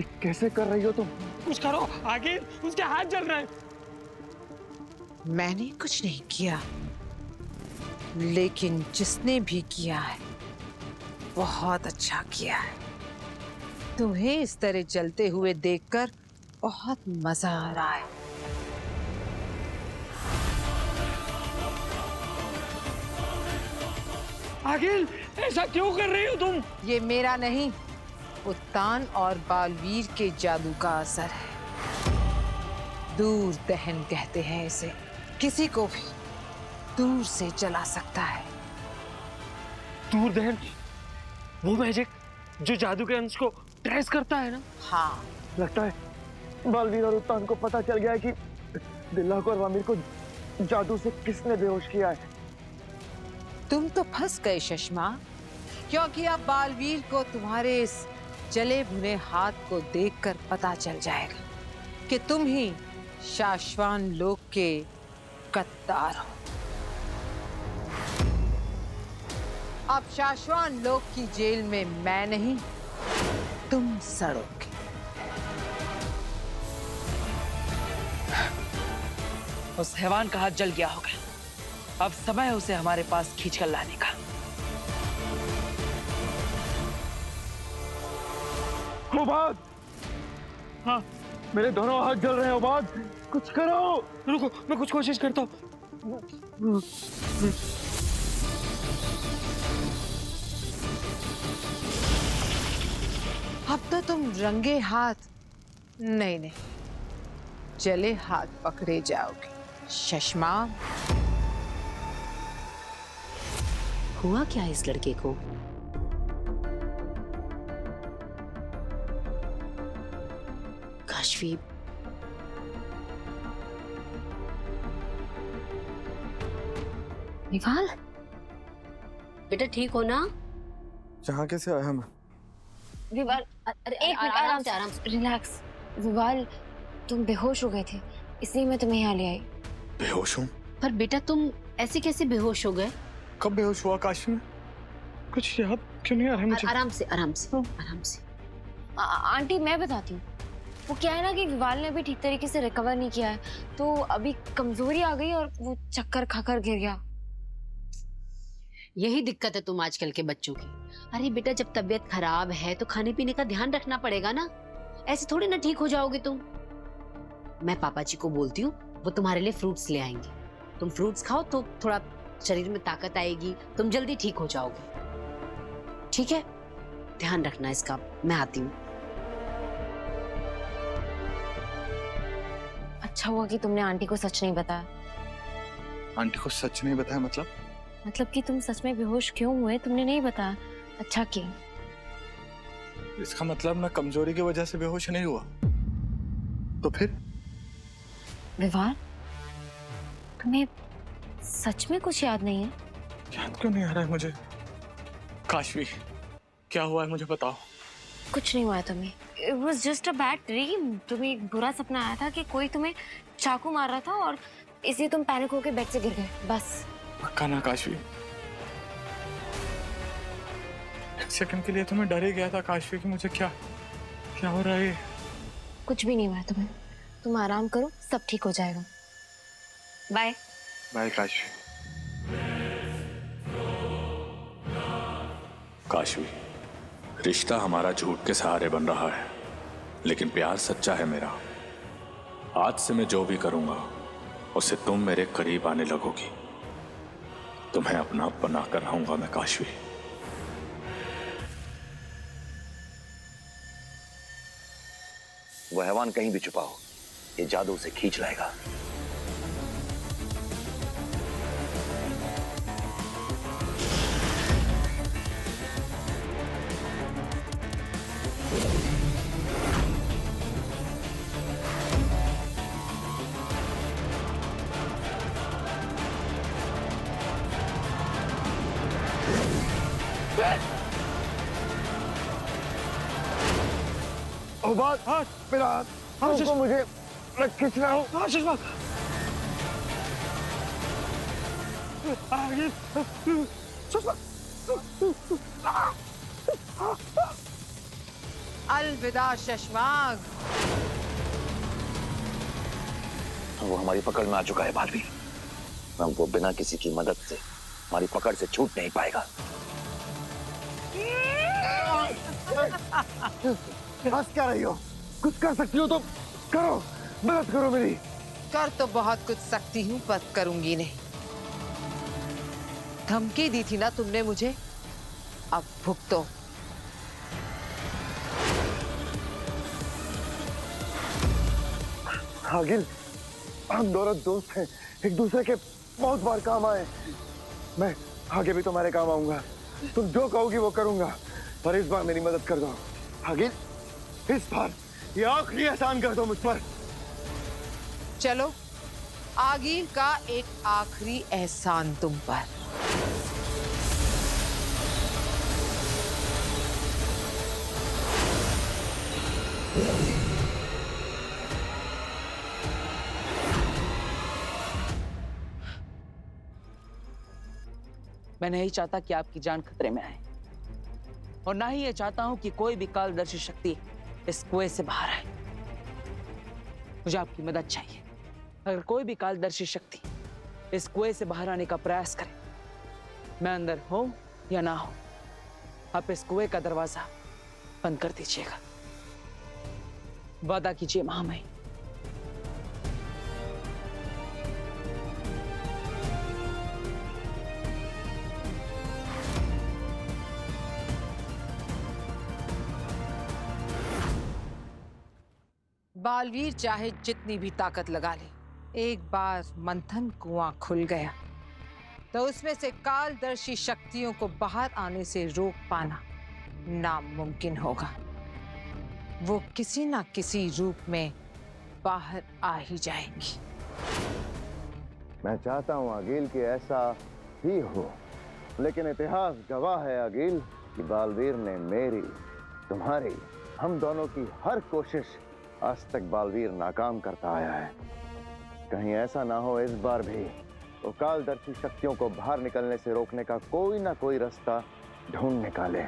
ये कैसे कर रही हो तुम? कुछ करो, आगे उसके हाथ जल रहे हैं। मैंने कुछ नहीं किया, लेकिन जिसने भी किया है बहुत अच्छा किया है। तुम्हें इस तरह जलते हुए देखकर बहुत मजा आ रहा है। आगिल, ऐसा क्यों कर रही हो तुम? ये मेरा नहीं, उत्तान और बालवीर के जादू का असर है। दूर दहन कहते हैं इसे। किसी को भी दूर से जला सकता है। दूर दहन, वो मैजिक जो जादू के अंश को ट्रेस करता है ना? हाँ, लगता है बालवीर और उत्तान को पता चल गया है कि दिल्लाक और वामिर को जादू से किसने बेहोश किया है। तुम तो फंस गए शश्मा, क्योंकि अब बालवीर को तुम्हारे इस जले भुने हाथ को देखकर पता चल जाएगा कि तुम ही शाश्वान लोक के गद्दार हो। अब शाश्वान लोक की जेल में मैं नहीं, तुम सड़ोगे। उस हैवान का हाथ जल गया होगा। अब समय है उसे हमारे पास खींचकर लाने का। उबाद! हाँ, मेरे दोनों हाथ जल रहे हैं उबाद, कुछ करो। रुको, मैं कुछ कोशिश करता हूँ। अब तो तुम रंगे हाथ नहीं, जले हाथ पकड़े जाओगे शश्मा। हुआ क्या इस लड़के को? काशवी, विवाल, बेटा ठीक हो ना? यहाँ कैसे आया मैं? विवाल, अरे एक मिनट, आराम से रिलैक्स। विवाल, तुम बेहोश हो गए थे, इसलिए मैं तुम्हें यहाँ ले आई। बेहोश हूँ? पर बेटा तुम ऐसे कैसे बेहोश हो गए? कब बेहोश हुआ काशी में? कुछ याद क्यों नहीं आ रहा है मुझे? आराम से आराम से आराम से। आंटी मैं बताती हूँ। वो क्या है ना कि विवाल ने अभी ठीक तरीके से रिकवर नहीं किया है, तो अभी कमजोरी आ गई और वो चक्कर खाकर गिर गया। यही दिक्कत है तुम आजकल के बच्चों की। अरे बेटा, जब तबीयत खराब है तो खाने पीने का ध्यान रखना पड़ेगा ना। ऐसे थोड़ी ना ठीक हो जाओगे तुम। मैं पापा जी को बोलती हूँ, वो तुम्हारे लिए फ्रूट्स ले आएंगे। तुम फ्रूट्स खाओ तो थोड़ा शरीर में ताकत आएगी, तुम जल्दी ठीक हो जाओगे। ठीक है, ध्यान रखना इसका। मैं आती हूँ। अच्छा हुआ कि तुमने आंटी को सच नहीं बताया। आंटी को सच नहीं बताया मतलब? मतलब कि तुम सच में बेहोश क्यों हुए तुमने नहीं बताया। अच्छा किया। इसका मतलब मैं कमजोरी की वजह से बेहोश नहीं हुआ? तो फिर? विवाल, तुम्हें सच में कुछ याद नहीं है? याद क्यों नहीं आ रहा है मुझे? काशवी, क्या हुआ है मुझे बताओ। कुछ नहीं हुआ है तुम्हें। It was just a bad dream। तुम्हें एक बुरा सपना आया था कि कोई तुम्हें चाकू मार रहा था और इसलिए तुम पैनिक होकर बेड से गिर गए, बस। पक्का ना काशवी? एक सेकंड के लिए तो मैं डर ही गया था काशवी कि मुझे क्या क्या हो रहा है। कुछ भी नहीं हुआ है तुम्हें। तुम आराम करो, सब ठीक हो जाएगा। Bye bye Kashvi. काशवी, रिश्ता हमारा झूठ के सहारे बन रहा है, लेकिन प्यार सच्चा है मेरा। आज से मैं जो भी करूंगा उससे तुम मेरे करीब आने लगोगी। तुम्हें अपना बना कर रहूंगा मैं काशवी। वह हैवान कहीं भी छुपा हो, ये जादू उसे खींच लाएगा। उबाद, हाथ मेरा हाथ, हमको मुझे मैं खींच रहा हूँ। हाँ शश्मा, आगे शश्मा। अलविदा शशमाग। वो हमारी पकड़ में आ चुका है बालवीर। अब वो बिना किसी की मदद से हमारी पकड़ से छूट नहीं पाएगा। हंस क्या रही हो? कुछ कर सकती हो तो करो, मदद करो मेरी। कर तो बहुत कुछ सकती हूँ पर करूंगी नहीं। धमकी दी थी ना तुमने मुझे, अब भुगतो। आगिल, हम दोनों दोस्त हैं, एक दूसरे के बहुत बार काम आए। मैं आगे भी तुम्हारे काम आऊंगा। तुम जो कहोगी वो करूंगा, पर इस बार मेरी मदद कर दो आगिल। इस बार ये आखिरी एहसान कर दो मुझ पर। चलो, आगिल का एक आखिरी एहसान तुम पर। मैं नहीं चाहता कि आपकी जान खतरे में आए, और ना ही ये चाहता हूं कि कोई भी कालदर्शी शक्ति इस कुएं से बाहर आए। मुझे आपकी मदद चाहिए। अगर कोई भी कालदर्शी शक्ति इस कुएं से बाहर आने का प्रयास करे, मैं अंदर हो या ना हो, आप इस कुएं का दरवाजा बंद कर दीजिएगा। वादा कीजिए महामहिम। बालवीर चाहे जितनी भी ताकत लगा ले, एक बार मंथन कुआं खुल गया तो उसमें से कालदर्शी शक्तियों को बाहर आने से रोक पाना नामुमकिन होगा। वो किसी ना किसी रूप में बाहर आ ही जाएंगी। मैं चाहता हूँ आगिल कि ऐसा ही हो, लेकिन इतिहास गवाह है आगिल कि बालवीर ने मेरी, तुम्हारी, हम दोनों की हर कोशिश आज तक बालवीर नाकाम करता आया है। कहीं ऐसा ना हो इस बार भी वो कालदर्शी शक्तियों को बाहर निकलने से रोकने का कोई ना कोई रास्ता ढूंढ निकाले।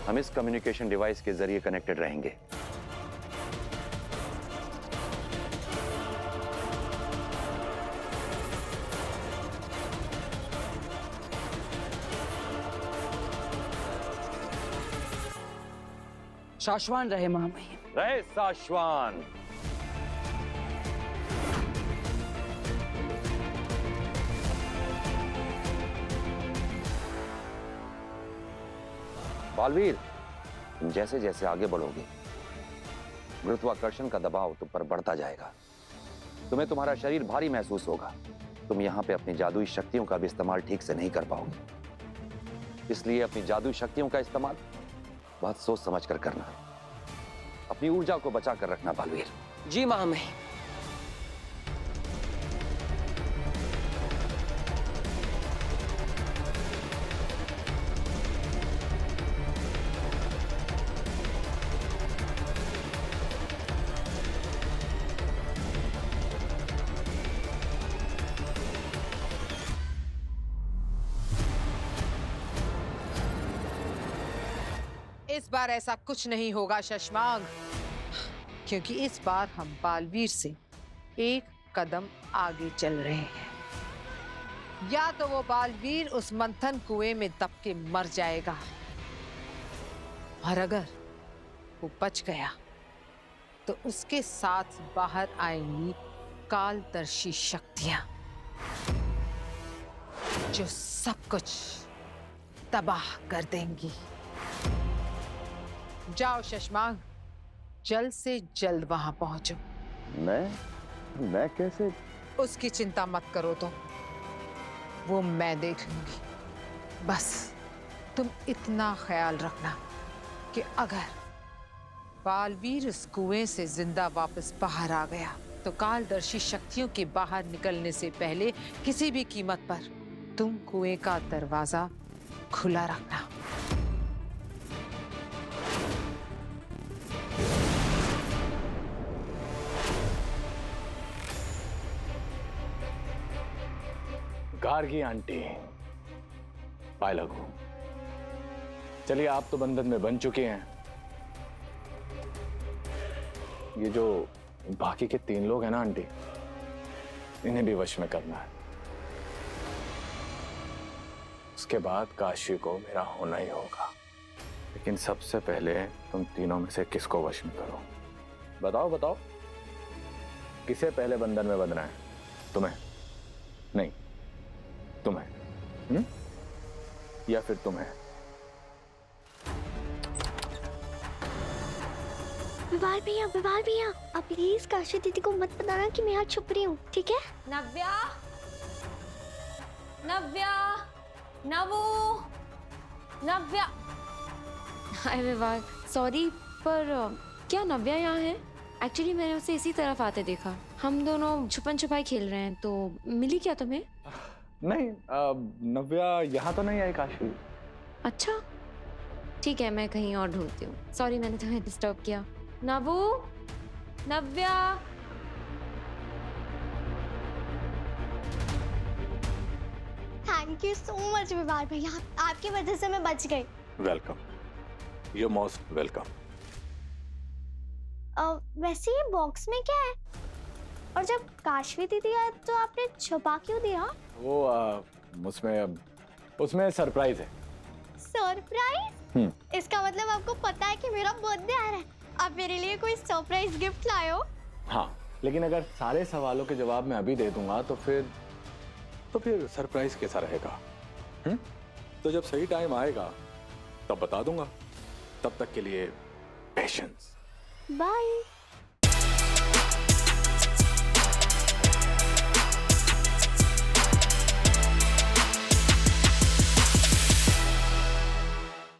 हम इस कम्युनिकेशन डिवाइस के जरिए कनेक्टेड रहेंगे। शाश्वान रहे महामहिम। रहे साश्वान। बालवीर, तुम जैसे जैसे आगे बढ़ोगे, गुरुत्वाकर्षण का दबाव तुम पर बढ़ता जाएगा। तुम्हें तुम्हारा शरीर भारी महसूस होगा। तुम यहाँ पे अपनी जादुई शक्तियों का भी इस्तेमाल ठीक से नहीं कर पाओगे। इसलिए अपनी जादुई शक्तियों का इस्तेमाल बहुत सोच समझ कर करना। अपनी ऊर्जा को बचा कर रखना बालवीर। जी महामहिम। इस बार ऐसा कुछ नहीं होगा शशमांग, क्योंकि इस बार हम बालवीर से एक कदम आगे चल रहे हैं। या तो वो बालवीर उस मंथन कुएं में दब के मर जाएगा, और अगर वो बच गया तो उसके साथ बाहर आएंगी कालदर्शी शक्तियां जो सब कुछ तबाह कर देंगी। जाओ शशमांग, जल्द से जल्द वहां पहुंचो। मैं कैसे? उसकी चिंता मत करो, तो वो मैं देख लूंगी। बस तुम इतना ख्याल रखना कि अगर बालवीर इस कुएं से जिंदा वापस बाहर आ गया तो कालदर्शी शक्तियों के बाहर निकलने से पहले किसी भी कीमत पर तुम कुएं का दरवाजा खुला रखना। गार्गी आंटी, पाए लगो। चलिए, आप तो बंधन में बन चुके हैं। ये जो बाकी के 3 लोग हैं ना आंटी, इन्हें भी वश में करना है। उसके बाद काशी को मेरा होना ही होगा। लेकिन सबसे पहले तुम तीनों में से किसको वश में करो? बताओ बताओ, किसे पहले बंधन में बंधना है? तुम्हें? नहीं, तुम्हें। या फिर तुम्हें? विवाल भैया आप प्लीज काशी दीदी को मत बताना कि मैं यहाँ छुप रही हूँ, ठीक है? नव्या, नवू, नव्या। हाय विवाल, सॉरी पर क्या नव्या यहाँ है? एक्चुअली मैंने उसे इसी तरफ आते देखा। हम दोनों छुपन छुपाई खेल रहे हैं, तो मिली क्या तुम्हें? नहीं, नव्या यहाँ तो नहीं आई काशी। अच्छा ठीक है, मैं कहीं और ढूंढती हूँ। सॉरी मैंने तुम्हें डिस्टर्ब किया। नवू, नव्या। थैंक यू सो मच विवाल भैया, आपकी वजह से मैं बच गई। Welcome, you most welcome. वैसे ये बॉक्स में क्या है? और जब काशवी दीदी आए तो आपने छुपा क्यों दिया? वो उसमें सरप्राइज है। सरप्राइज? इसका मतलब आपको पता है कि मेरा बर्थडे आ रहा है। आप मेरे लिए कोई सरप्राइज गिफ्ट लाए हो? हाँ, लेकिन अगर सारे सवालों के जवाब मैं अभी दे दूंगा तो फिर सरप्राइज कैसा रहेगा? तो जब सही टाइम आएगा तब बता दूंगा। तब तक के लिए पेशेंस। बाय।